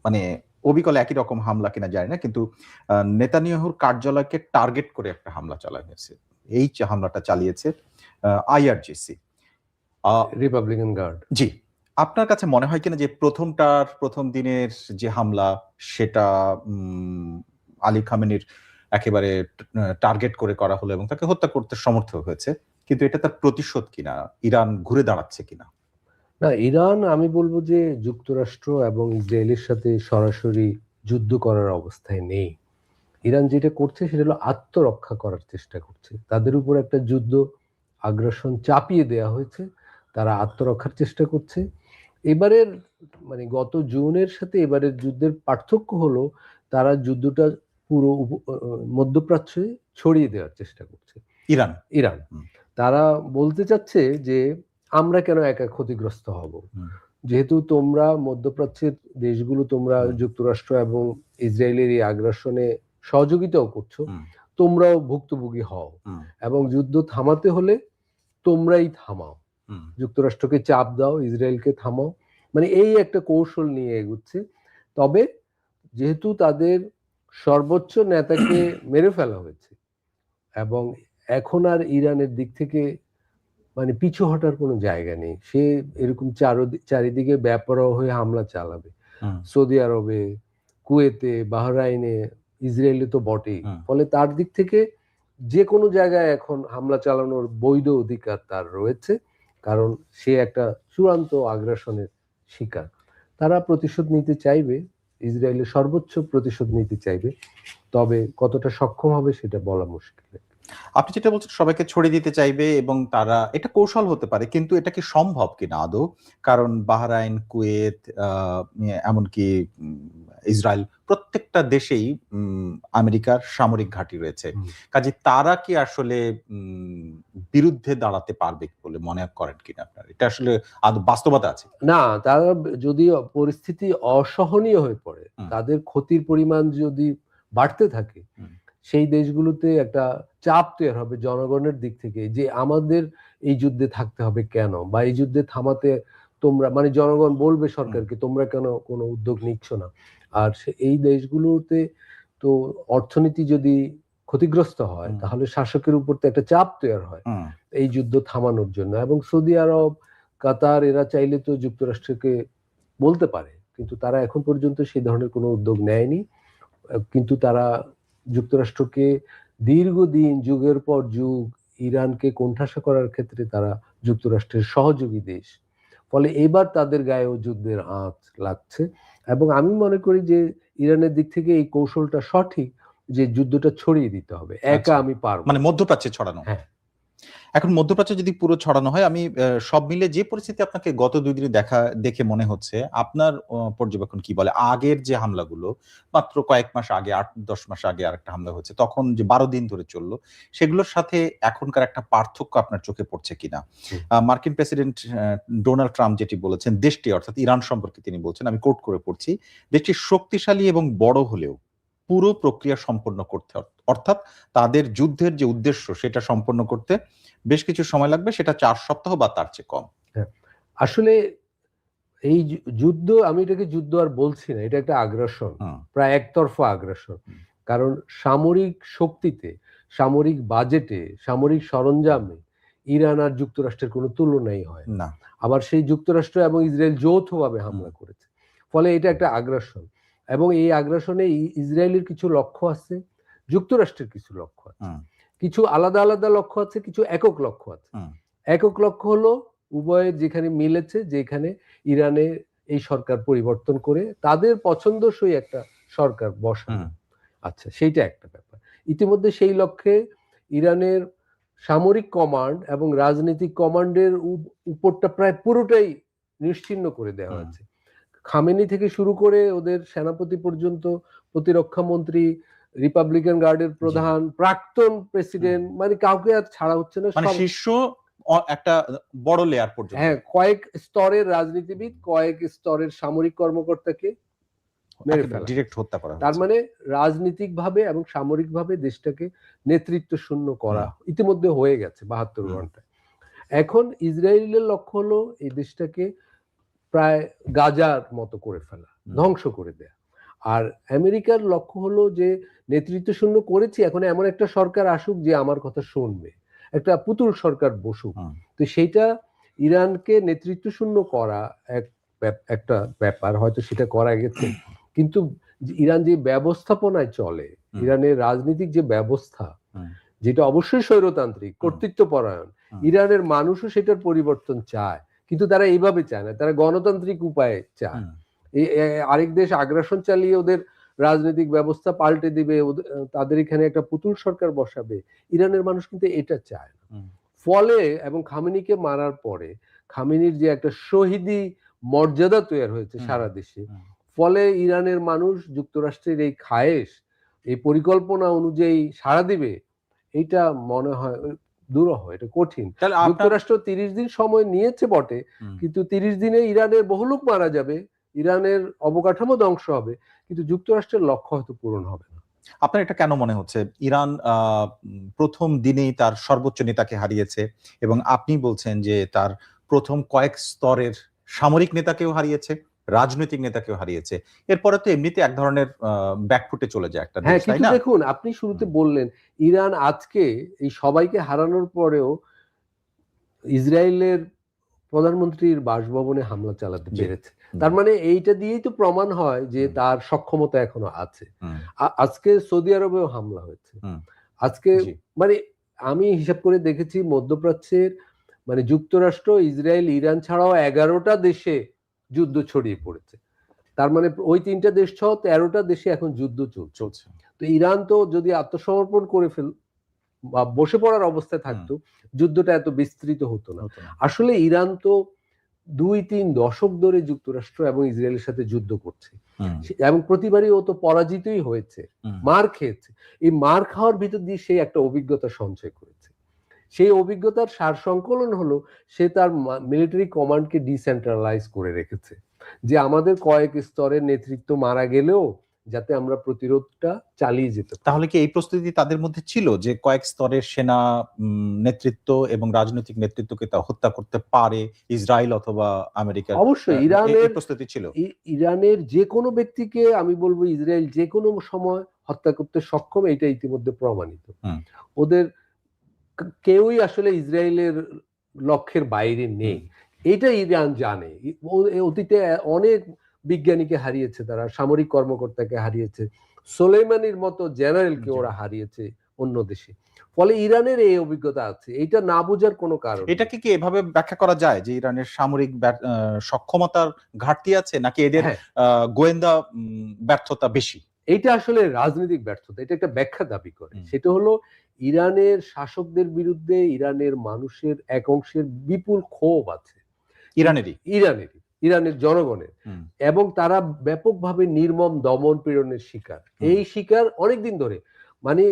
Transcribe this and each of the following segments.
মানে অবিকল একই রকম হামলা কিনা জানি না, কিন্তু নেতানিয়াহুর কার্যালয়কে টার্গেট করে একটা হামলা চালানো হয়েছে। এই যে হামলাটা চালিয়েছে আইআরজিসি, রিপাবলিকান গার্ড। জি, আপনার কাছে মনে হয় কিনা যে প্রথম দিনের যে হামলা সেটা আলী খামেনির একেবারে টার্গেট করে করা হলো এবং তাকে হত্যা করতে সমর্থ হয়েছে, কিন্তু এটা তার প্রতিশোধ কিনা, ইরান ঘুরে দাঁড়াচ্ছে কিনা? না, ইরান আমি বলবো যে যুক্তরাষ্ট্র এবং ইসরায়েলের সাথে সরাসরি যুদ্ধ করার অবস্থায় নেই। ইরান যেটা করছে সেটা হলো আত্মরক্ষা করার চেষ্টা করছে। তাদের উপর একটা যুদ্ধ আগ্রাসন চাপিয়ে দেওয়া হয়েছে, তারা আত্মরক্ষার চেষ্টা করছে। এবারের মানে গত জুনের সাথে এবারের যুদ্ধের পার্থক্য হলো তারা যুদ্ধটা পুরো মধ্যপ্রাচ্যে ছড়িয়ে দেওয়ার চেষ্টা করছে। ইরান তারা বলতে চাচ্ছে যে আমরা কেন একা ক্ষতিগ্রস্ত হব, যেহেতু তোমরা মধ্যপ্রাচ্যের দেশগুলো তোমরা যুক্তরাষ্ট্র এবং ইসরায়েলের এই আগ্রাসনে সহযোগিতাও করছো, তোমরাও ভুক্তভোগী হও এবং যুদ্ধ থামাতে হলে তোমরাই থামাও, যুক্তরাষ্ট্রকে চাপ দাও, ইসরায়েলকে থামাও, মানে এই একটা কৌশল নিয়ে এগুচ্ছে। তবে যেহেতু তাদের সর্বোচ্চ নেতাকে মেরে ফেলা হয়েছে এবং এখন আর ইরানের দিক থেকে মানে পিছু হটার কোনো জায়গা নেই, সে এরকম চারিদিকে বেপরোয়া হয়ে হামলা চালাবে। সৌদি আরবে, কুয়েতে, বাহরাইনে, ইসরায়েলে তো বটেই। ফলে তার দিক থেকে যে কোনো জায়গায় এখন হামলা চালানোর বৈধ অধিকার তার রয়েছে, কারণ সে একটা চূড়ান্ত আগ্রাসনের শিকার। তারা প্রতিশোধ নিতে চাইবে, ইসরায়েলের সর্বোচ্চ প্রতিশোধ নিতে চাইবে, তবে কতটা সক্ষম হবে সেটা বলা মুশকিল। আপনি যেটা বলছেন সবাইকে ছড়িয়ে দিতে চাইবে এবং তারা, এটা কৌশল হতে পারে, কিন্তু এটা কি সম্ভব কিনা আদৌ? কারণ বাহরাইন, কুয়েত, এমনকি ইসরায়েল, প্রত্যেকটা দেশেই আমেরিকার সামরিক ঘাঁটি রয়েছে। কাজে তারা কি আসলে বিরুদ্ধে দাঁড়াতে পারবে বলে মনে করেন কিনা আপনার? এটা আসলে বাস্তবতা আছে না, তারা যদি পরিস্থিতি অসহনীয় হয়ে পড়ে, তাদের ক্ষতির পরিমাণ যদি বাড়তে থাকে, সেই দেশগুলোতে একটা চাপ তৈরি হবে জনগণের দিক থেকে যে আমাদের এই যুদ্ধে থাকতে হবে কেন, বা এই যুদ্ধে থামাতে তোমরা, মানে জনগণ বলবে সরকারকে তোমরা কেন কোনো উদ্যোগ নিচ্ছ না। আর এই দেশগুলোতে তো অর্থনীতি যদি ক্ষতিগ্রস্ত হয় তাহলে শাসকের উপর তো একটা চাপ তৈরি হয় এই যুদ্ধ থামানোর জন্য। এবং সৌদি আরব, কাতার, এরা চাইলে তো যুক্তরাষ্ট্রকে বলতে পারে, কিন্তু তারা এখন পর্যন্ত সেই ধরনের কোনো উদ্যোগ নেয়নি। কিন্তু তারা যুক্তরাষ্ট্রকে দীর্ঘদিন, যুগের পর যুগ ইরানকে কোণঠাসা করার ক্ষেত্রে তারা যুক্তরাষ্ট্রের সহযোগী দেশ। ফলে এবার তাদের গায়েও যুদ্ধের আঁচ লাগছে এবং আমি মনে করি যে ইরানের দিক থেকে এই কৌশলটা সঠিক, যে যুদ্ধটা ছড়িয়ে দিতে হবে, একা আমি পারবো, মানে মধ্যপ্রাচ্যে ছড়ানো। হ্যাঁ, এখন মধ্যপ্রাচ্যে যদি পুরো ছড়ানো হয়, আমি সব মিলে যে পরিস্থিতি আপনাকে গত 2 দিনে দেখে মনে হচ্ছে, আপনার পর্যবেক্ষণ কি বলে? আগের যে হামলাগুলো মাত্র কয়েক মাস আগে, 8-10 মাস আগে আরেকটা হামলা হয়েছে, তখন যে 12 দিন ধরে চললো, সেগুলোর সাথে এখনকার একটা পার্থক্য আপনার চোখে পড়ছে কিনা? মার্কিন প্রেসিডেন্ট ডোনাল্ড ট্রাম্প যেটি বলেছেন, দেশটি অর্থাৎ ইরান সম্পর্কে তিনি বলছেন, আমি কোট করে পড়ছি, দেশটি শক্তিশালী এবং বড় হলেও পুরো প্রক্রিয়া সম্পন্ন করতে, অর্থাৎ তাদের যুদ্ধের যে উদ্দেশ্য সেটা সম্পন্ন করতে বেশ কিছু সময় লাগবে, সেটা 4 সপ্তাহ বা তার চেয়ে কম। আসলে এই যুদ্ধ, আমি এটাকে যুদ্ধ আর বলছি না, এটা একটা আগ্রাসন, প্রায় একতরফা আগ্রাসন। কারণ সামরিক শক্তিতে, সামরিক বাজেটে, সামরিক সরঞ্জামে ইরান আর যুক্তরাষ্ট্রের কোনো তুলনাই হয় না। আবার সেই যুক্তরাষ্ট্র এবং ইসরায়েল যৌথভাবে হামলা করেছে, ফলে এটা একটা আগ্রাসন। এবং এই আগ্রাসনে ইসরায়েলের কিছু লক্ষ্য আছে, যুক্তরাষ্ট্রের কিছু লক্ষ্য আছে, কিছু আলাদা আলাদা লক্ষ্য আছে, কিছু একক লক্ষ্য আছে। একক লক্ষ্য হলো উভয়ের যেখানে মিলেছে, যেখানে ইরানে এই সরকার পরিবর্তন করে তাদের পছন্দসই একটা সরকার বসানো, আচ্ছা, সেইটা একটা ব্যাপার। ইতিমধ্যে সেই লক্ষ্যে ইরানের সামরিক কমান্ড এবং রাজনৈতিক কমান্ডের উপরটা প্রায় পুরোটাই নিশ্চিহ্ন করে দেওয়া হয়েছে। খামেনি থেকে শুরু করে ওদের সেনাপতি পর্যন্ত, প্রতিরক্ষা মন্ত্রী, রিপাবলিকান গার্ডের প্রধান, প্রাক্তন প্রেসিডেন্ট, মানে কাউকে আর ছাড়া হচ্ছে না, মানে শীর্ষ একটা বড় লেয়ার পর্যন্ত। হ্যাঁ, কয়েক স্তরের রাজনীতিবিদ, কয়েক স্তরের সামরিক কর্মকর্তাকে মেরে ফেলা, ডিরেক্ট হত্যা করা। তার মানে রাজনীতিকভাবে এবং সামরিকভাবে দেশটাকে নেতৃত্ব শূন্য করা ইতিমধ্যে হয়ে গেছে 72 ঘন্টায়। এখন ইসরায়েলের লক্ষ্য হলো এই দেশটাকে প্রায় গাজার মতো করে ফেলা, ধ্বংস করে দেয়া। আর আমেরিকার লক্ষ্য হলো যে নেতৃত্ব শূন্য করেছি, এখন এমন একটা সরকার আসুক যে আমার কথা শুনবে, একটা পুতুল সরকার বসুক। তো সেইটা ইরানকে নেতৃত্ব শূন্য করা একটা ব্যাপার, হয়তো সেটা করা গেছে, কিন্তু ইরান যে ব্যবস্থাপনায় চলে, ইরানের রাজনৈতিক যে ব্যবস্থা, যেটা অবশ্যই স্বৈরতান্ত্রিক কর্তৃত্বপরায়ণ, ইরানের মানুষও সেটার পরিবর্তন চায়, কিন্তু তারা এইভাবে চায় না, তারা গণতান্ত্রিক উপায়ে চায়। আরেক দেশ আগ্রাসন চালিয়ে ওদের রাজনৈতিক ব্যবস্থা পাল্টে দিবে, তাদের এখানে একটা পুতুল সরকার বসাবে, ইরানের মানুষ কিন্তু এটা চায় না। ফলে এবং খামেনিকে মারার পরে খামেনির যে একটা শহীদি মর্যাদা তৈরি হয়েছে সারা দেশে, ফলে ইরানের মানুষ যুক্তরাষ্ট্রের এই খায়েশ, এই পরিকল্পনা অনুযায়ী সাড়া দিবে, এইটা মনে হয় দুরূহ, এটা কঠিন। যুক্তরাষ্ট্র 30 দিন সময় নিয়েছে বটে, কিন্তু 30 দিনে ইরানের বহু লোক মারা যাবে, ইরানের অবকাঠামো ধ্বংস হবে, কিন্তু যুক্তরাষ্ট্রের লক্ষ্য হয়তো পূরণ হবে না। আপনার এটা কেন মনে হচ্ছে? ইরান প্রথম দিনেই তার সর্বোচ্চ নেতাকে হারিয়েছে এবং আপনি বলছেন যে তার প্রথম কয়েক স্তরের সামরিক নেতাকেও হারিয়েছে, রাজনৈতিক নেতাকেও হারিয়েছে। এরপরে তো এমনিতে এক ধরনের ব্যাকফুটে চলে যায় একটা দেশ, তাই না? কিন্তু দেখুন, আপনি শুরুতে বললেন ইরান আজকে এই সবাইকে হারানোর পরেও ইসরায়েলের প্রধানমন্ত্রীর বাসভবনে হামলা চালাতে পেরেছে। তার মানে এইটা দিয়েই তো প্রমাণ হয় যে তার সক্ষমতা এখনো আছে। আজকে সৌদি আরবেও হামলা হয়েছে। আজকে মানে আমি হিসাব করে দেখেছি মধ্যপ্রাচ্যের মানে যুক্তরাষ্ট্র, ইসরায়েল, ইরান ছাড়াও 11টা দেশে যুদ্ধ ছড়িয়ে পড়েছে। তার মানে ওই 3টা দেশ সহ 13টা দেশে এখন যুদ্ধ চলছে। তো ইরান তো যদি আত্মসমর্পণ করে বা বসে পড়ার অবস্থায় থাকতো, যুদ্ধটা এত বিস্তৃত হতো না। আসলে ইরান তো 2-3 দশক ধরে যুক্তরাষ্ট্র এবং ইসরায়েলের সাথে যুদ্ধ করছে, এবং প্রতিবারই ও তো পরাজিতই হয়েছে, মার খেয়েছে। এই মার খাওয়ার ভিতর দিয়ে সে একটা অভিজ্ঞতা সঞ্চয় করেছে। সেই অভিজ্ঞতার সার সংকলন হলো সে তার মিলিটারি কমান্ডকে ডিসেন্ট্রালাইজ করে রেখেছে, যে আমাদের কয়েক স্তরের নেতৃত্ব মারা গেলেও যাতে আমরা প্রতিরোধটা চালিয়ে যেতে পারি। তাহলে কি এই প্রস্তুতি তাদের মধ্যে ছিল যে কয়েক স্তরের সেনা নেতৃত্ব এবং রাজনৈতিক নেতৃত্বকে তা হত্যা করতে পারে ইসরায়েল অথবা আমেরিকা? অবশ্যই ইরানের প্রস্তুতি ছিল। ইরানের যে কোনো ব্যক্তিকে আমি বলবো ইসরায়েল যে কোনো সময় হত্যা করতে সক্ষম, এটা ইতিমধ্যে প্রমাণিত। ওদের কেউই আসলে ইসরায়েলের লক্ষ্যের বাইরে নেই, এটা ইরান জানে। অতীতে অনেক বিজ্ঞানীকে হারিয়েছে, তারা সামরিক কর্মকর্তাকে হারিয়েছে, সোলেইমানির মতো জেনারেলকে ওরা হারিয়েছে অন্য দেশে। ফলে ইরানের এই অভিজ্ঞতা আছে, এটা না বোঝার কোনো কারণ। এটাকে কি এভাবে ব্যাখ্যা করা যায় যে ইরানের সামরিক সক্ষমতার ঘাটতি আছে, নাকি এদের গোয়েন্দা ব্যর্থতা বেশি? এইটা আসলে রাজনৈতিক ব্যর্থতা, এটা একটা ব্যাখ্যা দাবি করে। সেটা হলো ইরানের শাসকদের বিরুদ্ধে ইরানের মানুষের এক অংশের বিপুল ক্ষোভ আছে, ইরানের জনগণের, এবং তারা ব্যাপকভাবে নির্মম দমন পীড়নের শিকার। এই শিকার অনেকদিন ধরে, মানে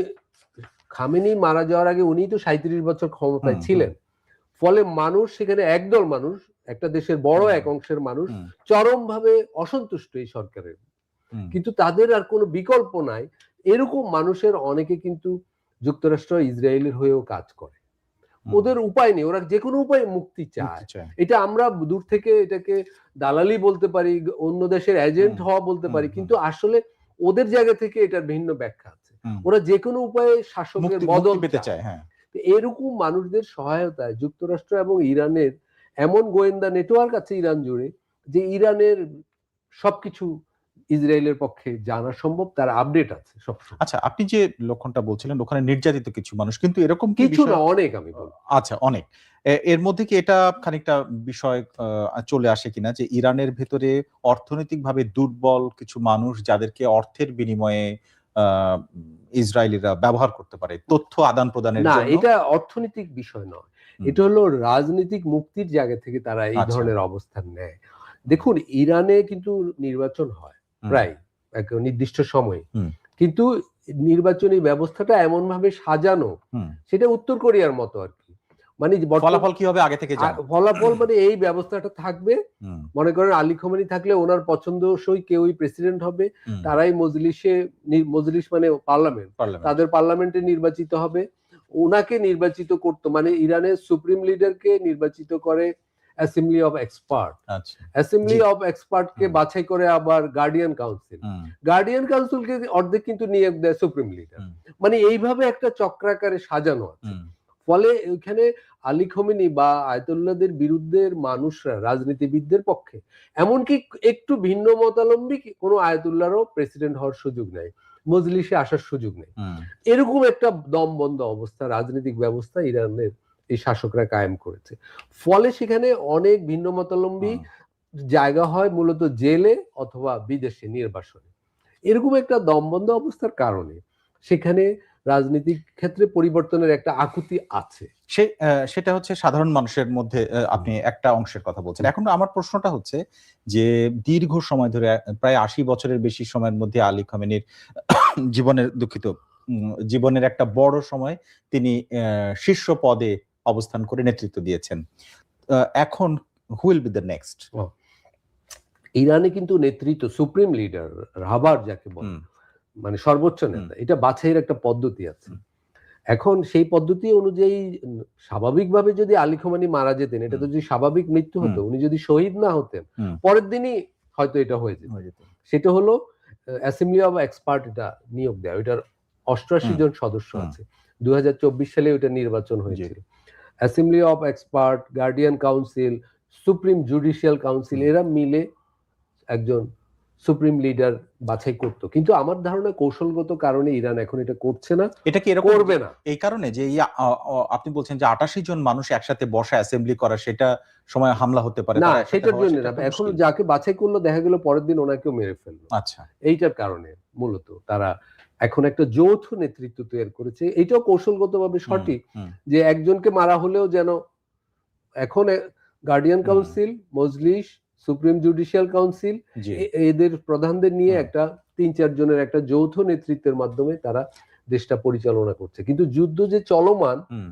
খামেনি মারা যাওয়ার আগে উনি তো 37 বছর ক্ষমতায় ছিলেন। ফলে মানুষ সেখানে, একদল মানুষ, একটা দেশের বড় এক অংশের মানুষ চরমভাবে অসন্তুষ্ট এই সরকারের, কিন্তু তাদের আর কোনো বিকল্প নাই। এরকম মানুষের অনেকে কিন্তু যুক্তরাষ্ট্র ইসরায়েলের হয়েও কাজ করে, ওদের উপায় নেই, ওরা যে কোনো উপায়ে মুক্তি চায়। এটা আমরা দূর থেকে এটাকে দালালি বলতে পারি, অন্য দেশের এজেন্ট হওয়া বলতে পারি, কিন্তু আসলে ওদের জায়গা থেকে এটার ভিন্ন ব্যাখ্যা আছে। ওরা যে কোনো উপায়ে শাসকের বদল পেতে চায়। এরকম মানুষদের সহায়তায় যুক্তরাষ্ট্র এবং ইরানের এমন গোয়েন্দা নেটওয়ার্ক আছে ইরান জুড়ে, যে ইরানের সবকিছু ইসরায়েলের পক্ষে জানা সম্ভব, তার আপডেট আছে সবসময়। আচ্ছা, আপনি যে লক্ষণটা বলছিলেন ওখানে নির্যাতিত কিছু মানুষ, কিন্তু এরকম কিছু না, অনেক, আমি বলবো। আচ্ছা, অনেক। এর মধ্যে কি এটা খানিকটা বিষয় চলে আসে কিনা যে ইরানের ভেতরে অর্থনৈতিকভাবে দুর্বল কিছু মানুষ, যাদেরকে অর্থের বিনিময়ে ইসরায়েলিরা ব্যবহার করতে পারে তথ্য আদান প্রদানের জন্য? না, এটা অর্থনৈতিক বিষয় নয়, এটা হলো রাজনৈতিক মুক্তির জায়গা থেকে তারা এই ধরনের অবস্থান নেয়। দেখুন, ইরানে কিন্তু নির্বাচন হয় প্রায় এক নির্দিষ্ট সময়ে, কিন্তু নির্বাচনী ব্যবস্থাটা এমন ভাবে সাজানো, সেটা উত্তর কোরিয়ার মতো আর কি। মানে ফলাফল কি হবে আগে থেকে জানা, ফলাফল মানে এই ব্যবস্থাটা থাকবে, মনে করেন আলী খোমেনি থাকলে ওনার পছন্দসই কেউই প্রেসিডেন্ট হবে, তারাই মজলিস মানে পার্লামেন্ট, তাদের পার্লামেন্টে নির্বাচিত হবে, ওনাকে নির্বাচিত করতো, মানে ইরানের সুপ্রিম লিডারকে নির্বাচিত করে অ্যাসেম্বলি অফ এক্সপার্ট। আচ্ছা। Assembly G. অফ এক্সপার্টকে হুম। বাছাই করে আবার গার্ডিয়ান কাউন্সিল। হুম, গার্ডিয়ান কাউন্সিলকে অর্ধেক কিন্তু নিয়োগ দেয় সুপ্রিম লিডার। হুম, মানে এইভাবে একটা চক্রাকারে সাজানো আছে। হুম, ফলে ওইখানে আলী খমেনি বা আয়াতুল্লাহদের বিরুদ্ধের মানুষরা রাজনীতিবিদদের পক্ষে, এমনকি একটু ভিন্ন মতাবলম্বী কোনো আয়াতুল্লাহরও প্রেসিডেন্ট হওয়ার সুযোগ নাই, মজলিসে আসার সুযোগ নেই। হুম, এরকম একটা দমবন্ধ অবস্থা, রাজনৈতিক ব্যবস্থা ইরানের এই শাসকরা কায়েম করেছে। ফলে সেখানে অনেক ভিন্ন মতাবলম্বী হুম। জায়গা হয় মূলত জেলে অথবা বিদেশে নির্বাসনে। এরকম একটা দমবন্ধ অবস্থার কারণে সেখানে রাজনৈতিক ক্ষেত্রে পরিবর্তনের একটা আকুতি আছে। সেটা হচ্ছে সাধারণ মানুষের মধ্যে আপনি একটা অংশের কথা বলছেন। এখন আমার প্রশ্নটা হচ্ছে যে দীর্ঘ সময় ধরে প্রায় ৮০ বছরের বেশি সময়ের মধ্যে আলী খামেনির জীবনের দুঃখিত জীবনের একটা বড় সময় তিনি শীর্ষ পদে অবস্থান করে নেতৃত্ব দিয়েছেন। এখন who will be the next? ইরানে কিন্তু নেতৃত্ব সুপ্রিম লিডার রাহবার যাকে বলে, হুম, মানে সর্বোচ্চ হুম, নেতা, এটা বাছাইয়ের একটা পদ্ধতি আছে। হুম, এখন সেই পদ্ধতি অনুযায়ী স্বাভাবিকভাবে যদি আলী খোমেনি মারা যেতেন, এটা তো হুম, যদি স্বাভাবিক মৃত্যু হুম, হতো, উনি যদি শহীদ না হতেন, হুম, পরের দিনই হয়তো এটা হয়ে যেত। হয়ে যেত। সেটা হলো অ্যাসেম্বলি অফ এক্সপার্ট এটা নিয়োগ দেয়। এটার ৮৮ হুম, জন সদস্য হুম, আছে। ২০২৪ সালে ওটা নির্বাচন জি, হয়েছিল। Assembly of expert, guardian council, supreme judicial council হুম। এরা মিলে একজন সুপ্রিম লিডার বাছাই করতো। কিন্তু আমার ধারণা কৌশলগত কারণে ইরান এখন এটা করছে না, এটা কি এরকম করবে না। এই কারণে যে আপনি বলছেন যে ৮৮ জন মানুষ একসাথে বসা অ্যাসেম্বলি করা সেটা সময় হামলা হতে পারে, না, তারা একসাথে সেটার হওয়া জন্য সেটা না। একটা এখন মুশকিল। যাকে বাছাই করলো দেখা গেল পরের দিন ওনাকেও মেরে ফেললো। আচ্ছা। এইটার কারণে মূলত তারা এখন একটা যৌথ নেতৃত্ব তৈরি করেছে। এটাও কৌশলগতভাবে হুম, সঠিক হুম, যে একজনকে মারা হলেও যেন এখন গার্ডিয়ান হুম, কাউন্সিল, মজলিস, সুপ্রিম জুডিশিয়াল কাউন্সিল জি, এদের প্রধানদের নিয়ে হুম, একটা ৩-৪ জনের একটা যৌথ নেতৃত্বের মাধ্যমে তারা দেশটা পরিচালনা করছে। কিন্তু যুদ্ধ যে চলমান, হুম।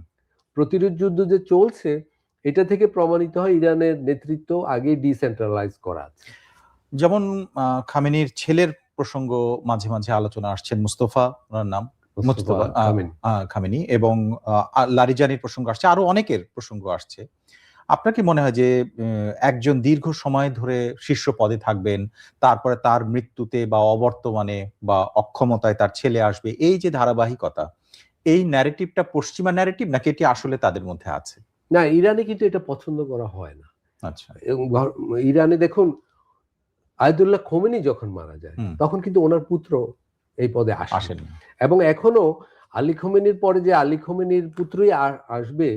প্রতিরোধ যুদ্ধ যে চলছে, এটা থেকে প্রমাণিত হয় ইরানের নেতৃত্ব আগেই ডিসেন্ট্রালাইজ করা আছে। যেমন খামেনির ছেলের প্রসঙ্গ মাঝে, মাঝে আলোচনা আসছেন, মুস্তফা উনার নাম। মোস্তফা মুজতবা খামেনি। খামেনি এবং লারিজানির প্রসঙ্গ আসছে। আরো অনেকের প্রসঙ্গ আসছে। আপনার কি মনে হয় যে একজন দীর্ঘ সময় ধরে শীর্ষ পদে থাকবেন, তারপরে তার মৃত্যুতে বা অবর্তমানে বা অক্ষমতায় তার ছেলে আসবে, এই যে ধারাবাহিকতা, এই ন্যারেটিভটা পশ্চিমা ন্যারেটিভ নাকি এটি আসলে তাদের মধ্যে আছে? না, ইরানে কিন্তু এটা পছন্দ করা হয় না। আচ্ছা। এবং ইরানে দেখুন আয়াতুল্লাহ খোমেনি যখন মারা যায়, হুম, তখন কিন্তু ওনার পুত্র এই পদে আসেনি। আসেননি। এবং এখনো আলী খোমেনির পরে যে আলী খোমেনির পুত্রই আসবে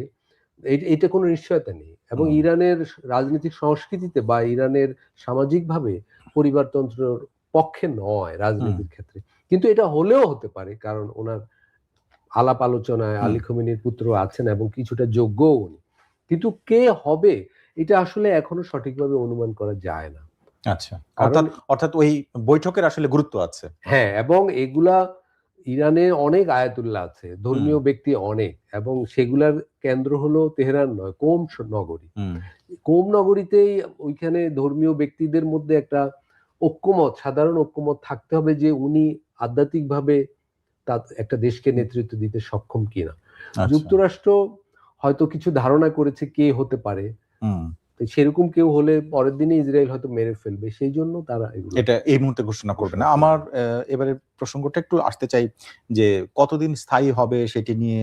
এটা কোনো নিশ্চয়তা নেই। এবং হুম, ইরানের রাজনৈতিক সংস্কৃতিতে বা ইরানের সামাজিকভাবে পরিবারতন্ত্রের পক্ষে নয় হুম, রাজনীতির ক্ষেত্রে। কিন্তু এটা হলেও হতে পারে, কারণ ওনার আলাপ আলোচনায় হুম। আলী খোমেনির পুত্র আছেন এবং কিছুটা যোগ্যও উনি। কিন্তু কে হবে এটা আসলে এখনো সঠিকভাবে অনুমান করা যায় না। আচ্ছা। কারণ অর্থাৎ অর্থাৎ ওই বৈঠকের আসলে গুরুত্ব আছে। হ্যাঁ, এবং এগুলা ইরানে অনেক আয়াতুল্লাহ আছে, হুম, ধর্মীয় ব্যক্তি অনেক, এবং সেগুলার কেন্দ্র হলো তেহরান নয়, কোম নগরী। হুম, কোম নগরীতেই ওইখানে ধর্মীয় ব্যক্তিদের মধ্যে একটা ঐক্যমত, সাধারণ ঐক্যমত থাকতে হবে যে উনি আধ্যাত্মিকভাবে একটা দেশকে হুম, নেতৃত্ব দিতে সক্ষম কিনা। আচ্ছা। যুক্তরাষ্ট্র হয়তো কিছু ধারণা করেছে কে হতে পারে। হুম। তো সেরকম কেউ হলে পরের দিনই ইসরায়েল হয়তো মেরে ফেলবে। সেইজন্য তারা এগুলো এটা এই মুহূর্তে ঘোষণা করবে না। ঘোষণা আমার করবে না। এবারে প্রসঙ্গটা একটু আসতে চাই যে কতদিন স্থায়ী হবে সেটি নিয়ে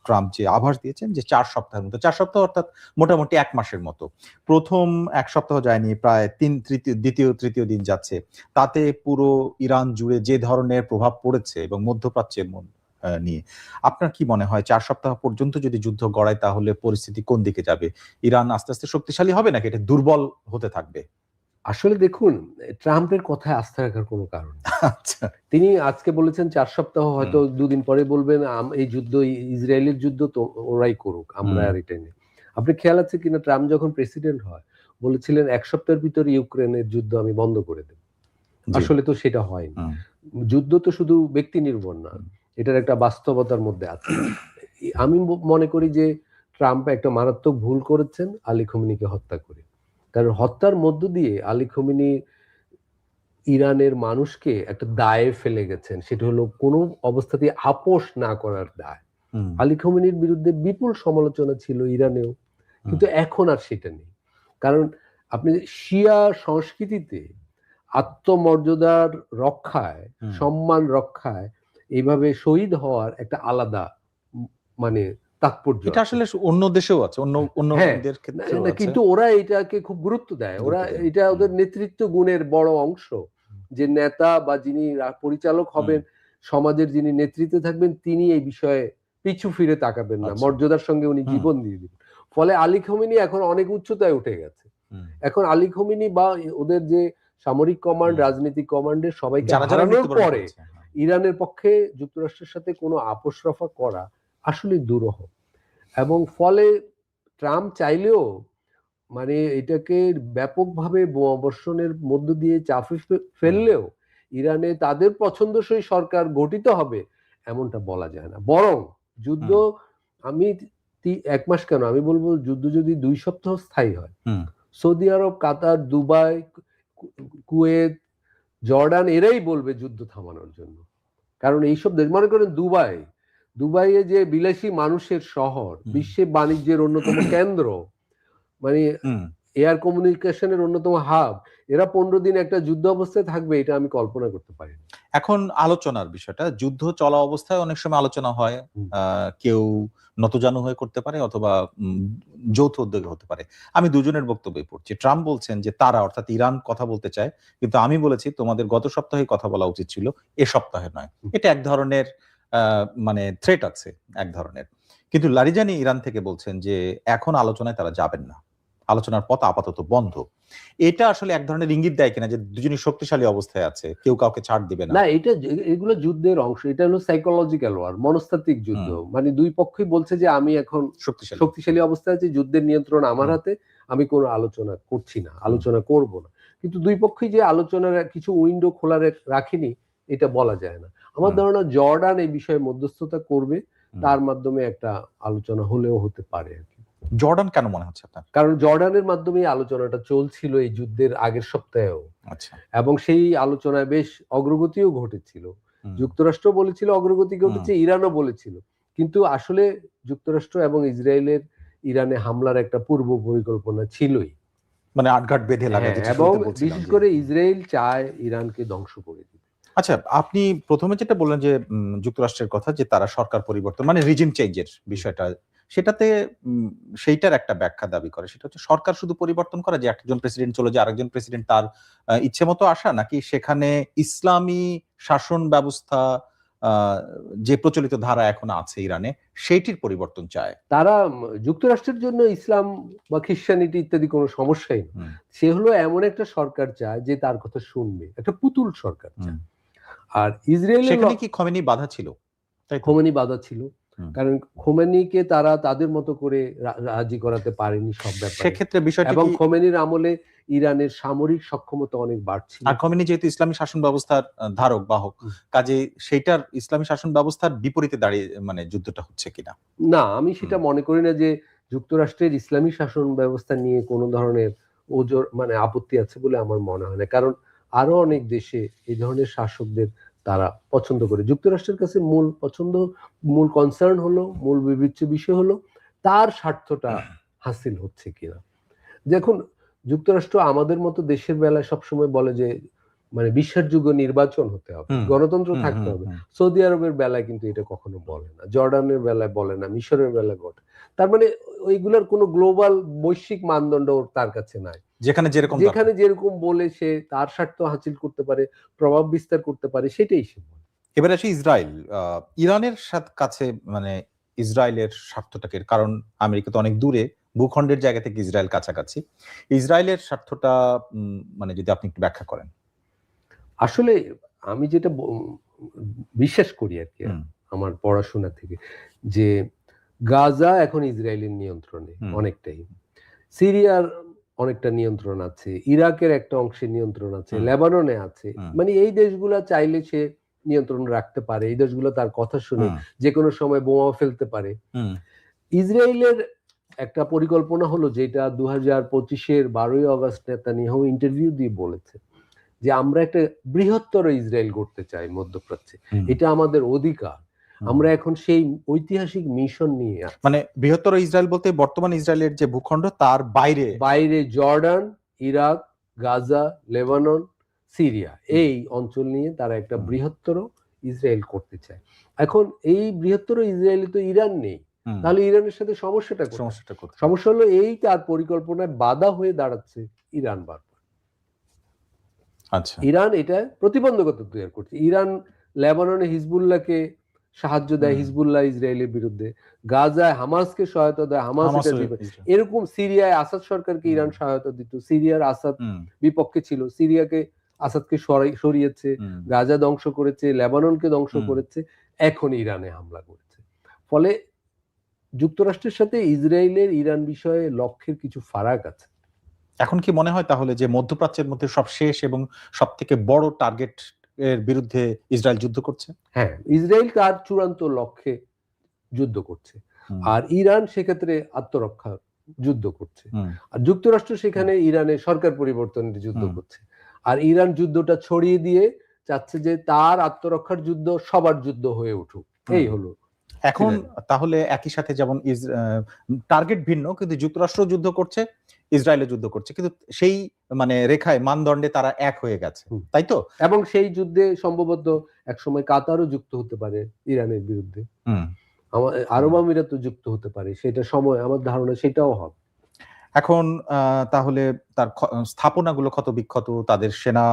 ট্রাম্প যে আভাস দিয়েছেন যে ৪ সপ্তাহের মতো। ৪ সপ্তাহ অর্থাৎ মোটামুটি ১ মাসের মতো। ১ম ১ সপ্তাহ যায়নি, প্রায় ২য়, তৃতীয় দিন যাচ্ছে। তাতে পুরো ইরান জুড়ে যে ধরনের প্রভাব পড়েছে এবং মধ্যপ্রাচ্যের নিয়ে। আপনার কি মনে হয় ৪ সপ্তাহ পর্যন্ত যদি যুদ্ধ গড়ায় তাহলে পরিস্থিতি কোন দিকে যাবে? ইরান আস্তে, আস্তে শক্তিশালী হবে নাকি এটা দুর্বল হতে থাকবে? আসলে দেখুন, ট্রাম্পের কথায় আস্থা রাখার কোনো কারণ নেই। আচ্ছা। তিনি আজকে বলেছেন ৪ সপ্তাহ, হুম, হয়তো ২ দিন পরে বলবেন এই যুদ্ধ ইসরায়েলের যুদ্ধ তো ওরাই করুক। আমরা হুম, আর এটা নেই। আপনার খেয়াল আছে কিনা ট্রাম্প যখন প্রেসিডেন্ট হয় বলেছিলেন ১ সপ্তাহের ভিতরে ইউক্রেনের যুদ্ধ আমি বন্ধ করে দেব। জি, আসলে তো সেটা হয়নি। হুম, যুদ্ধ তো শুধু ব্যক্তি নির্ভর না। হুম, এটার একটা বাস্তবতার মধ্যে আছে। আমি মনে করি যে ট্রাম্প একটা মারাত্মক ভুল করেছেন আলী খোমেনিকে হত্যা করে। কারণ হত্যার মধ্য দিয়ে আলী খোমেনি ইরানের মানুষকে একটা দায়ে ফেলে গেছেন। সেটা হলো কোনো অবস্থাতেই আপোস না করার দায়। হুম, আলী খোমেনির বিরুদ্ধে বিপুল সমালোচনা ছিল ইরানেও। হুম, কিন্তু এখন আর সেটা নেই। কারণ আপনি শিয়া সংস্কৃতিতে আত্মমর্যাদার রক্ষায়, সম্মান রক্ষায় এইভাবে শহীদ হওয়ার একটা আলাদা মানে তাৎপর্য এটা আছে। আসলে অন্য দেশেও আছে, অন্য হ্যাঁ, দের ক্ষেত্রেও আছে। কিন্তু ওরা এটাকে খুব গুরুত্ব দেয়। ওরা গুরুত্ব দেয়। এটা ওদের নেতৃত্ব গুণের বড় অংশ, যে নেতা বা যিনি পরিচালক হবেন, সমাজের যিনি নেতৃত্বে থাকবেন, তিনি এই বিষয়ে পিছু ফিরে তাকাবেন না, আচ্ছা। মর্যাদার সঙ্গে উনি জীবন দিয়ে দিবেন। ফলে আলী খোমেনি এখন অনেক উচ্চতায় উঠে গেছে। এখন আলী খোমেনি বা ওদের যে সামরিক কমান্ড, রাজনৈতিক কমান্ডের সবাইকে যারা যারা হারানোর মৃত্যুবরণ পরে করেছে, ইরানের পক্ষে যুক্তরাষ্ট্রের সাথে কোনো আপোষ রফা করা আসলে দুরূহ। এবং ফলে ট্রাম্প চাইলেও মানে এটাকে ব্যাপকভাবে বোমাবর্ষণের মধ্য দিয়ে চাপে ফেললেও ইরানে তাদের পছন্দসই সরকার গঠিত হবে এমনটা বলা যায় না। বরং যুদ্ধ আমি 1 মাস কেন, আমি বলবো যুদ্ধ যদি 2 সপ্তাহ স্থায়ী হয়, সৌদি আরব, কাতার, দুবাই, কুয়েত, জর্ডান এরাই বলবে যুদ্ধ থামানোর জন্য। কারণ এইসব দেশ, মনে করেন দুবাইয়ে যে বিলাসী মানুষের শহর, বিশ্বে বাণিজ্যের অন্যতম কেন্দ্র, মানে এয়ার কমিউনিকেশনের অন্যতম হাব, এরা 15 দিন একটা যুদ্ধ অবস্থায় থাকবে, এটা আমি কল্পনা করতে পারি না। এখন আলোচনার বিষয়টা, যুদ্ধ চলা অবস্থায় অনেক সময় আলোচনা হয়, কেউ নতজানু হয়ে করতে পারে অথবা যৌথ উদ্যোগে হতে পারে। আমি দুজনের বক্তব্যে পড়ছি। ট্রাম্প বলছেন যে তারা, অর্থাৎ ইরান কথা বলতে চায়, কিন্তু আমি বলেছি তোমাদের গত সপ্তাহে কথা বলা উচিত ছিল, এ সপ্তাহে নয়। এটা এক ধরনের মানে থ্রেট আছে এক ধরনের। কিন্তু লারিজানি ইরান থেকে বলছেন যে এখন আলোচনায় তারা যাবেন না, আলোচনার পথ আপাতত বন্ধ। এটা আসলে এক ধরনের ইঙ্গিত দেয় কিনা যে দুজনই শক্তিশালী অবস্থায় আছে, কেউ কাউকে ছাড় দিবে না? না, এগুলো যুদ্ধের অংশ। এটা হলো সাইকোলজিক্যাল ওয়ার, মনস্তাত্ত্বিক যুদ্ধ। মানে দুই পক্ষই বলছে যে আমি এখন শক্তিশালী অবস্থায় আছি, যুদ্ধের নিয়ন্ত্রণ আমার হাতে, আমি কোনো আলোচনা করছি না, আলোচনা করব না। কিন্তু দুই পক্ষই যে আলোচনার কিছু উইন্ডো খোলা রাখেনি, এটা বলা যায় না। আমার ধারণা জর্ডান এই বিষয়ে মধ্যস্থতা করবে, তার মাধ্যমে একটা আলোচনা হলেও হতে পারে আর কি। জর্ডান কেন মনে হচ্ছে আপনার? কারণ জর্ডানের মাধ্যমে আলোচনাটা চলছিল এই যুদ্ধের আগের সপ্তাহেও। আচ্ছা। এবং সেই আলোচনায় বেশ অগ্রগতিও ঘটেছিল। যুক্তরাষ্ট্র বলেছিল অগ্রগতি ঘটেছে, ইরানও বলেছিল। কিন্তু আসলে যুক্তরাষ্ট্র এবং ইসরায়েলের ইরানে হামলার একটা পূর্ব পরিকল্পনা ছিলই, মানে আটঘাট বেঁধে লাগা, যেটা এবং শুরুতে বলছিলাম। বিশেষ করে ইসরায়েল চায় ইরানকে ধ্বংস করে দিতে। আচ্ছা, আপনি প্রথমে যেটা বললেন যে যুক্তরাষ্ট্রের কথা, যে তারা সরকার পরিবর্তন মানে রিজিম চেঞ্জের বিষয়টা, সেটাতে সেইটার একটা ব্যাখ্যা দাবি করে। সেটা হচ্ছে সরকার শুধু পরিবর্তন করা, যে একজন প্রেসিডেন্ট চলে যায় আরেকজন প্রেসিডেন্ট তার ইচ্ছে মতো আসা, নাকি সেখানে ইসলামী শাসন ব্যবস্থা যে প্রচলিত ধারা এখন আছে ইরানে, সেইটির পরিবর্তন চায় তারা। যুক্তরাষ্ট্রের জন্য ইসলাম বা খ্রিস্টানিটি ইত্যাদি কোনো সমস্যাই না। সে হলো এমন একটা সরকার চায় যে তার কথা শুনবে, একটা পুতুল সরকার চায়। আর ইসরায়েলের সেখানে কি খোমেনি বাধা ছিল? খোমেনি বাধা ছিল, কারণ খোমেনিকে তারা তাদের মতো করে রাজি করাতে পারেনি সব ব্যাপারে। সেক্ষেত্রে বিষয়টি, এবং খোমেনির আমলে ইরানের সামরিক সক্ষমতা অনেক বাড়ছিল। আর খোমেনি যেহেতু ইসলামী শাসন ব্যবস্থার ধারক বাহক, কাজে সেইটার ইসলামী শাসন ব্যবস্থার বিপরীতে দাঁড়িয়ে মানে যুদ্ধটা হচ্ছে কিনা? না, আমি সেটা মনে করি না যে যুক্তরাষ্ট্রের ইসলামী শাসন ব্যবস্থা নিয়ে কোনো ধরনের ওজোর মানে আপত্তি আছে বলে আমার মনে হয় না। কারণ আরো অনেক দেশে এই ধরনের শাসকদের তারা পছন্দ করে। যুক্তরাষ্ট্রের কাছে মূল কনসার্ন হলো, মূল বিবেচ্য বিষয় হলো তার স্বার্থটা হাসিল হচ্ছে কিনা। দেখুন, যুক্তরাষ্ট্র আমাদের মতো দেশের বেলায় সবসময় বলে যে মানে বিশ্বাসযোগ্য নির্বাচন হতে হবে, গণতন্ত্র থাকতে হবে। সৌদি আরবের বেলায় কিন্তু এটা কখনো বলে না, জর্ডানের বেলায় বলে না, মিশরের বেলায় বলে। তার মানে ওইগুলোর কোনো গ্লোবাল বৈশ্বিক মানদণ্ড তার কাছে নাই। যেখানে যেরকম বলে সে তার স্বার্থ হাসিল করতে পারে, প্রভাব বিস্তার করতে পারে, সেটাই সে বলে। এবার আসি ইসরায়েল। ইরানের কাছে মানে ইসরায়েলের স্বার্থটাকে, কারণ আমেরিকা তো অনেক দূরে, ভূখণ্ডের জায়গা থেকে ইসরায়েল কাছাকাছি। ইসরায়েলের স্বার্থটা মানে যদি আপনি একটু ব্যাখ্যা করেন। আসলে আমি যেটা বিশ্বাস করি আর কি, আমার পড়াশোনা থেকে, যে গাজা এখন ইসরায়েলের নিয়ন্ত্রণে অনেকটাই, সিরিয়ার অনেকটা নিয়ন্ত্রণ আছে, ইরাকের একটা অংশের নিয়ন্ত্রণ আছে, লেবাননে আছে। মানে এই দেশগুলা চাইলে সে নিয়ন্ত্রণ রাখতে পারে, এই দেশগুলো তার কথা শুনে যে কোনো সময় বোমা ফেলতে পারে। ইসরায়েলের একটা পরিকল্পনা হলো, যেটা 2025-এর 12ই আগস্ট নেতানিয়াহু ইন্টারভিউ দিয়ে বলেছে, যে আমরা একটা বৃহত্তর ইসরায়েল গড়তে চাই মধ্যপ্রাচ্যে, এটা আমাদের অধিকার। আমরা এখন সেই ঐতিহাসিক মিশন নিয়ে আছি। মানে বৃহত্তর ইসরায়েল বলতে বর্তমান ইসরায়েলের যে ভূখণ্ড তার বাইরে বাইরে Jordan, Iraq, Gaza, Lebanon, Syria এই অঞ্চল নিয়ে তারা একটা বৃহত্তর ইসরায়েল করতে চায়। এখন এই বৃহত্তর ইসরায়েলে তো ইরান নেই, তাহলে ইরানের সাথে সমস্যাটা কোথায়? সমস্যা হলো এই তার পরিকল্পনায় বাধা হয়ে দাঁড়াচ্ছে ইরান বারবার। আচ্ছা, ইরান এটা প্রতিবন্ধকতা তৈরি করছে। ইরান লেবাননে হিজবুল্লাহকে সাহায্য দেয়, হিজবুল্লাহ ইসরায়েলের বিরুদ্ধে। গাজায় হামাসকে সহায়তা দেয়, হামাস এটা দিবে। এরকম সিরিয়ায় আসাদ সরকারকে ইরান সহায়তা দিত, সিরিয়ার আসাদ বিপক্ষে ছিল, সিরিয়াকে আসাদকে সরিয়েছে, গাজা ধ্বংস করেছে, লেবাননকে ধ্বংস করেছে, এখন ইরানে হামলা করেছে। ফলে যুক্তরাষ্ট্রের সাথে ইসরায়েলের ইরান বিষয়ে লক্ষ্যের কিছু ফারাক আছে। এখন কি মনে হয় তাহলে যে মধ্যপ্রাচ্যের মধ্যে সব শেষ এবং সব থেকে বড় টার্গেট এর বিরুদ্ধে ইসরায়েল যুদ্ধ করছে? হ্যাঁ, ইসরায়েল তার চূড়ান্ত লক্ষ্যে যুদ্ধ করছে, আর ইরান সেক্ষেত্রে আত্মরক্ষার যুদ্ধ করছে, আর যুক্তরাষ্ট্র সেখানে ইরানের সরকার পরিবর্তনের যুদ্ধ করছে। আর ইরান যুদ্ধটা ছড়িয়ে দিয়ে চাচ্ছে যে তার আত্মরক্ষার যুদ্ধ সবার যুদ্ধ হয়ে উঠুক। এই হলো এখন তাহলে একই সাথে যেমন টার্গেট ভিন্ন, কিন্তু যুক্তরাষ্ট্র যুদ্ধ করছে, ইসরায়েলে যুদ্ধ করছে, কিন্তু সেই মানে রেখায় মানদণ্ডে তারা এক হয়ে গেছে, তাই তো? এবং সেই যুদ্ধে সম্ভবত একসময় কাতারও যুক্ত হতে পারে ইরানের বিরুদ্ধে, আরব আমিরাতও যুক্ত হতে পারে, সেটা সময় আমার ধারণা সেটাও হবে। এখন তাহলে তার স্থাপনাগুলো ক্ষতবিক্ষত, তাদের সেনা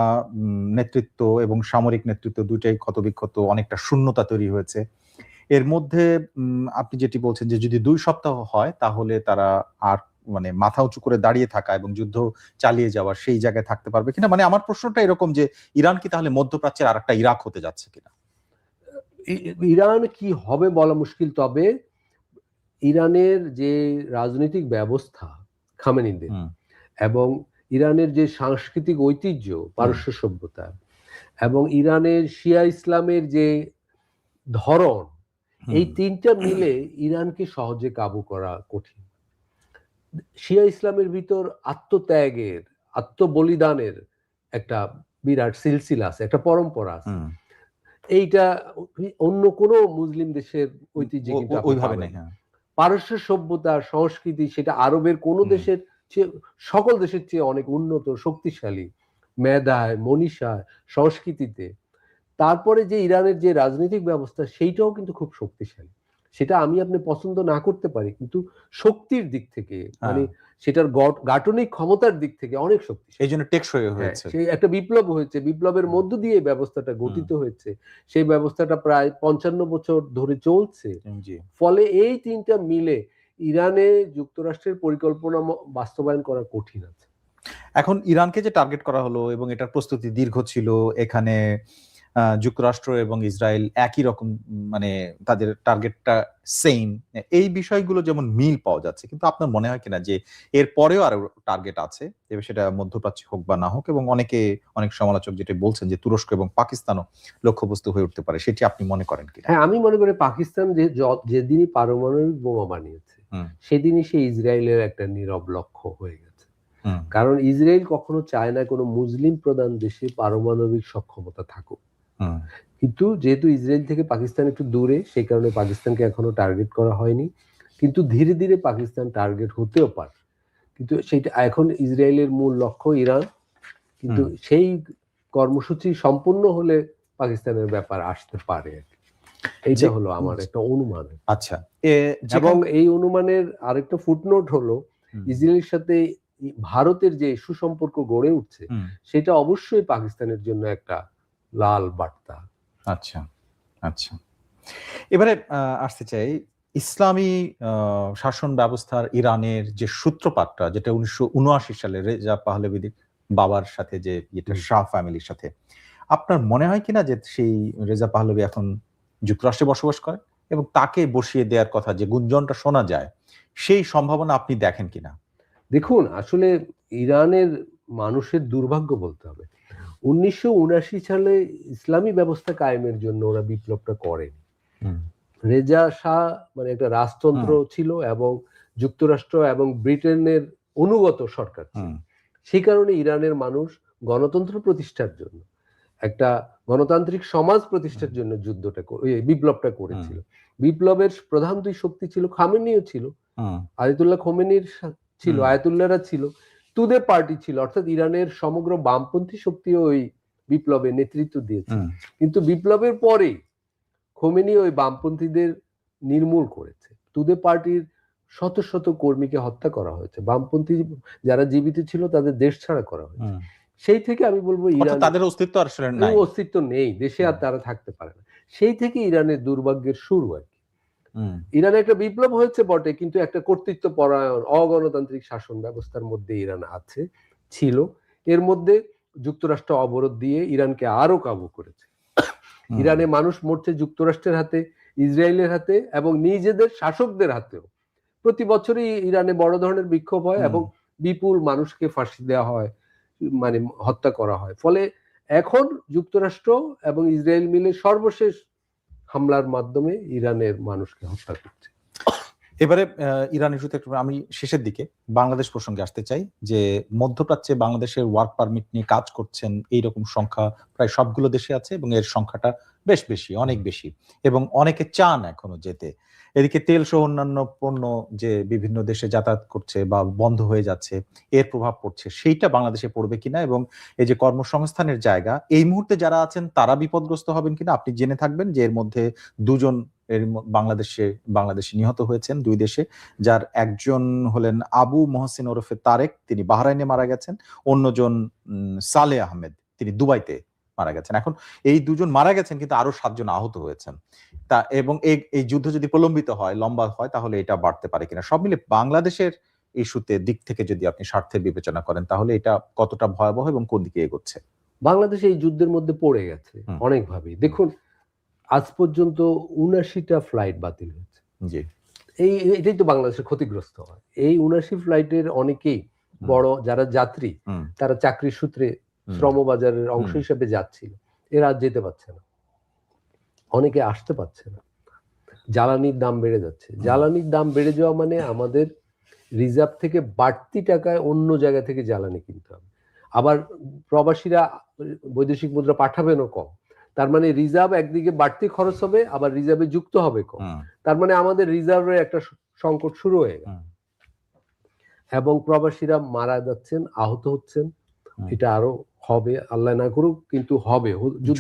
নেতৃত্ব এবং সামরিক নেতৃত্ব দুইটাই ক্ষতবিক্ষত, অনেকটা শূন্যতা তৈরি হয়েছে। এর মধ্যে আপনি যেটি বলছেন যে যদি 2 সপ্তাহ হয় তাহলে তারা আর মানে মাথা উঁচু করে দাঁড়িয়ে থাকা এবং যুদ্ধ চালিয়ে যাওয়া সেই জায়গায় থাকতে পারবে কিনা? মানে আমার প্রশ্নটা এরকম যে ইরান কি তাহলে মধ্যপ্রাচ্যের আরেকটা ইরাক হতে যাচ্ছে কিনা? ইরান কি হবে বলা মুশকিল, তবে ইরানের যে রাজনৈতিক ব্যবস্থা খামেনিদের এবং ইরানের যে সাংস্কৃতিক ঐতিহ্য পারস্য সভ্যতা এবং ইরানের শিয়া ইসলামের যে ধরন, এই তিনটা মিলে ইরানকে সহজে কাবু করা কঠিন। শিয়া ইসলামের ভিতর আত্মত্যাগের, আত্মবলিদানের একটা বিরাট সিলসিলা আছে, একটা পরম্পরা আছে। এইটা অন্য কোনো মুসলিম দেশের ঐতিহ্যে কিন্তু ওইভাবে নেই। পারস্য সভ্যতা সংস্কৃতি সেটা আরবের কোন দেশের চেয়ে, সকল দেশের চেয়ে অনেক উন্নত, শক্তিশালী, মেধায়, মনীষায়, সংস্কৃতিতে। তারপরে যে ইরানের যে রাজনৈতিক ব্যবস্থা সেইটাও কিন্তু খুব শক্তিশালী। সেটা আমি আপনি পছন্দ না করতে পারি, কিন্তু শক্তির দিক থেকে মানে সেটার গাঠনিক ক্ষমতার দিক থেকে অনেক শক্তিশালী, এই জন্য টেকসই হয়েছে। সেই একটা বিপ্লব হয়েছে, বিপ্লবের মধ্য দিয়ে ব্যবস্থাটা গঠিত হয়েছে, সেই ব্যবস্থাটা প্রায় 55 বছর ধরে চলছে। ফলে এই তিনটা মিলে ইরানে যুক্তরাষ্ট্রের পরিকল্পনা বাস্তবায়ন করা কঠিন আছে। এখন ইরানকে যে টার্গেট করা হলো এবং এটার প্রস্তুতি দীর্ঘ ছিল, এখানে যুক্তরাষ্ট্র এবং ইসরায়েল একই রকম, মানে তাদের টার্গেটটা সেম, এই বিষয়গুলো যেমন মিল পাওয়া যাচ্ছে, কিন্তু আপনার মনে হয় কিনা যে এর পরেও আরো টার্গেট আছে, সেটা মধ্যপ্রাচ্য হোক বা না হোক, এবং অনেক সমালোচক যেটা বলছেন যে তুরস্ক এবং পাকিস্তানও লক্ষ্যবস্তু হয়ে উঠতে পারে, সেটি আপনি মনে করেন কিনা? হ্যাঁ, আমি মনে করি পাকিস্তান যেদিনই পারমাণবিক বোমা বানিয়েছে সেদিনই সে ইসরায়েলের একটা নীরব লক্ষ্য হয়ে গেছে। কারণ ইসরায়েল কখনো চায় না কোনো মুসলিম প্রধান দেশে পারমাণবিক সক্ষমতা থাকুক, কিন্তু যেহেতু ইসরায়েল থেকে পাকিস্তান একটু দূরে, সেই কারণে পাকিস্তানকে এখনো টার্গেট করা হয়নি, কিন্তু ধীরে ধীরে পাকিস্তান টার্গেট হতেও পারে। কিন্তু সেটা এখন ইসরায়েলের মূল লক্ষ্য ইরান, কিন্তু সেই কর্মসূচি সম্পূর্ণ হলে পাকিস্তানের ব্যাপার আসতে পারে। এইটা হলো আমার একটা অনুমান। আচ্ছা, এবং এই অনুমানের আরেকটা ফুটনোট হলো ইসরায়েলের সাথে ভারতের যে সুসম্পর্ক গড়ে উঠছে সেটা অবশ্যই পাকিস্তানের জন্য একটা লাল বার্তা। আচ্ছা আচ্ছা, এবারে আসতে চাই ইসলামী শাসন ব্যবস্থার ইরানের যে সূত্রপাতটা, যেটা 1979 সালে রেজা পাহলেভির বাবার সাথে যে এটা শাহ ফ্যামিলির সাথে, আপনার মনে হয় কিনা যে সেই রেজা পাহলেভি এখন যুক্তরাষ্ট্রে বসবাস করে এবং তাকে বসিয়ে দেওয়ার কথা যে গুঞ্জনটা শোনা যায়, সেই সম্ভাবনা আপনি দেখেন কিনা? দেখুন, আসলে ইরানের মানুষের দুর্ভাগ্য বলতে হবে, 1979 সালে ইসলামী ব্যবস্থা কায়েমের জন্য ওরা বিপ্লবটা করেনি। রেজা শাহ মানে একটা রাজতন্ত্র ছিল এবং যুক্তরাষ্ট্র এবং ব্রিটেনের অনুগত সরকার ছিল, সেই কারণে ইরানের মানুষ গণতন্ত্র প্রতিষ্ঠার জন্য একটা গণতান্ত্রিক সমাজ প্রতিষ্ঠার জন্য বিপ্লবটা করেছিল। বিপ্লবের প্রধান দুই শক্তি ছিল, খামেনিও ছিল, আয়াতুল্লাহ খোমেনির ছিল, আয়াতুল্লাহরা ছিল, তুদে পার্টি ছিল, অর্থাৎ ইরানের সমগ্র বামপন্থী শক্তিও ওই বিপ্লবে নেতৃত্ব দিয়েছে। কিন্তু বিপ্লবের পরে খোমেনি ওই বামপন্থীদের নির্মূল করেছে। তুদে পার্টির শত শত কর্মীকে হত্যা করা হয়েছে, বামপন্থী যারা জীবিত ছিল তাদের দেশ ছাড়া করা হয়েছে। সেই থেকে আমি বলবো ইরান, তাদের অস্তিত্ব আসলে নাই, অস্তিত্ব নেই, দেশে আর তারা থাকতে পারে না। সেই থেকে ইরানের দুর্ভাগ্যের শুরু আর কি। ইরানে একটা বিপ্লব হয়েছে বটে, কিন্তু একটা কর্তৃত্ব পরায়ণ অগণতান্ত্রিক শাসন ব্যবস্থার মধ্যে ইরান ছিল। এর মধ্যে যুক্তরাষ্ট্র অবরোধ দিয়ে ইরানকে আরো কাবু করেছে। ইরানে মানুষ মরছে যুক্তরাষ্ট্রের হাতে, ইসরায়েলের হাতে এবং নিজেদের শাসকদের হাতেও। প্রতি বছরই ইরানে বড় ধরনের বিক্ষোভ হয় এবং বিপুল মানুষকে ফাঁসি দেওয়া হয়, মানে হত্যা করা হয়। ফলে এখন যুক্তরাষ্ট্র এবং ইসরায়েল মিলে সর্বশেষ হামলার মাধ্যমে ইরানের মানুষকে হত্যা করছে। এবারে ইরান ইস্যুতে আমি শেষের দিকে বাংলাদেশ প্রসঙ্গে আসতে চাই, যে মধ্যপ্রাচ্যে বাংলাদেশের ওয়ার্ক পারমিট নিয়ে কাজ করছেন এইরকম সংখ্যা প্রায় সবগুলো দেশে আছে এবং এর সংখ্যাটা বেশ বেশি, অনেক বেশি, এবং অনেকে চান এখনো যেতে। এদিকে তেল সহ অন্যান্য পণ্য যে বিভিন্ন দেশে যাতায়াত করছে বা বন্ধ হয়ে যাচ্ছে, এর প্রভাব পড়ছে, সেইটা বাংলাদেশে পড়বে কিনা, এবং এই যে কর্মসংস্থানের জায়গা এই মুহূর্তে যারা আছেন তারা বিপদগ্রস্ত হবেন কিনা। আপনি জেনে থাকবেন যে এর মধ্যে দুজন বাংলাদেশে নিহত হয়েছেন দুই দেশে, যার একজন হলেন আবু মহসিন ওরফে তারেক, তিনি বাহরাইনে মারা গেছেন, অন্যজন সালে আহমেদ, তিনি দুবাইতে মারা গেছেন। এখন এই দুজন মারা গেছেন, কিন্তু আরো 7 জন আহত হয়েছেন। এবং এই যুদ্ধ যদি প্রলম্বিত হয়, লম্বা হয়, তাহলে এটা বাড়তে পারে কিনা। সব মিলে বাংলাদেশের ইস্যুতে দিক থেকে যদি আপনি স্বার্থের বিবেচনা করেন, তাহলে এটা কতটা ভয়াবহ এবং কোন দিকে এগোচ্ছে? বাংলাদেশ এই যুদ্ধের মধ্যে পড়ে গেছে অনেকভাবে। দেখুন, আজ পর্যন্ত ৭৯টা ফ্লাইট বাতিল হয়েছে। এটাই তো বাংলাদেশের ক্ষতিগ্রস্ত হয়। এই ৭৯ ফ্লাইটের অনেকেই বড় যারা যাত্রী, তারা চাকরির সূত্রে শ্রমবাজারের অংশ হিসেবে যাচ্ছিল, এরা আজ যেতে পারছে না, অনেকে আসতে পারছে না। জ্বালানির দাম বেড়ে যাচ্ছে। জ্বালানির দাম বেড়ে যাওয়া মানে আমাদের রিজার্ভ থেকে বাড়তি টাকায় অন্য জায়গা থেকে জ্বালানি কিনতে হবে। আবার প্রবাসীরা বৈদেশিক মুদ্রা পাঠাবেনও কম, তার মানে রিজার্ভ একদিকে বাড়তি খরচ হবে, আবার রিজার্ভে যুক্ত হবে কম। তার মানে আমাদের রিজার্ভের একটা সংকট শুরু হয়ে গেল এবং প্রবাসীরা মারা যাচ্ছেন, আহত হচ্ছেন। এটা আরো হবে, আল্লাহ না করুক, কিন্তু হবে।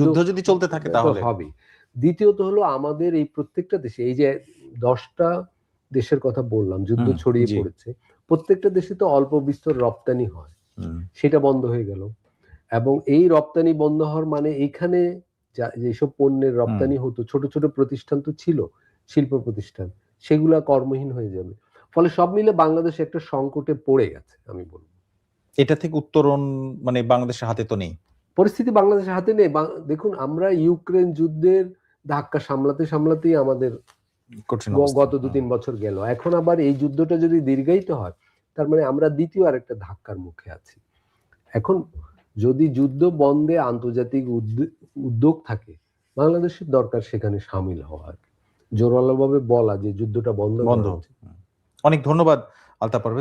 যুদ্ধ যদি চলতে থাকে তাহলে হবে। দ্বিতীয়ত হলো আমাদের এই প্রত্যেকটা দেশে, এই যে 10টা দেশের কথা বললাম যুদ্ধ ছড়িয়ে পড়েছে, প্রত্যেকটা দেশে তো অল্প বিস্তর রপ্তানি হয়, সেটা বন্ধ হয়ে গেল। এবং এই রপ্তানি বন্ধ হওয়ার মানে এইখানে যেসব পণ্যের রপ্তানি হতো, ছোট ছোট প্রতিষ্ঠান তো ছিল, শিল্প প্রতিষ্ঠান, সেগুলা কর্মহীন হয়ে যাবে। ফলে সব মিলে বাংলাদেশ একটা সংকটে পড়ে গেছে আমি বলবো। এটা থেকে উত্তরণ মানে বাংলাদেশের হাতে তো নেই, পরিস্থিতি বাংলাদেশের হাতে নেই। দেখুন, আমরা ইউক্রেন যুদ্ধের ধাক্কা সামলাতেই আমাদের গত 2-3 বছর গেল। এখন আবার এই যুদ্ধটা যদি দীর্ঘায়িত হয়, তার মানে আমরা দ্বিতীয় আরেকটা ধাক্কার মুখে আছি। এখন যদি যুদ্ধ বন্ধে আন্তর্জাতিক উদ্যোগ থাকে, বাংলাদেশের দরকার সেখানে সামিল হওয়া, জোরালোভাবে বলা যে যুদ্ধটা বন্ধ। অনেক ধন্যবাদ আলতাফ পারভেজ।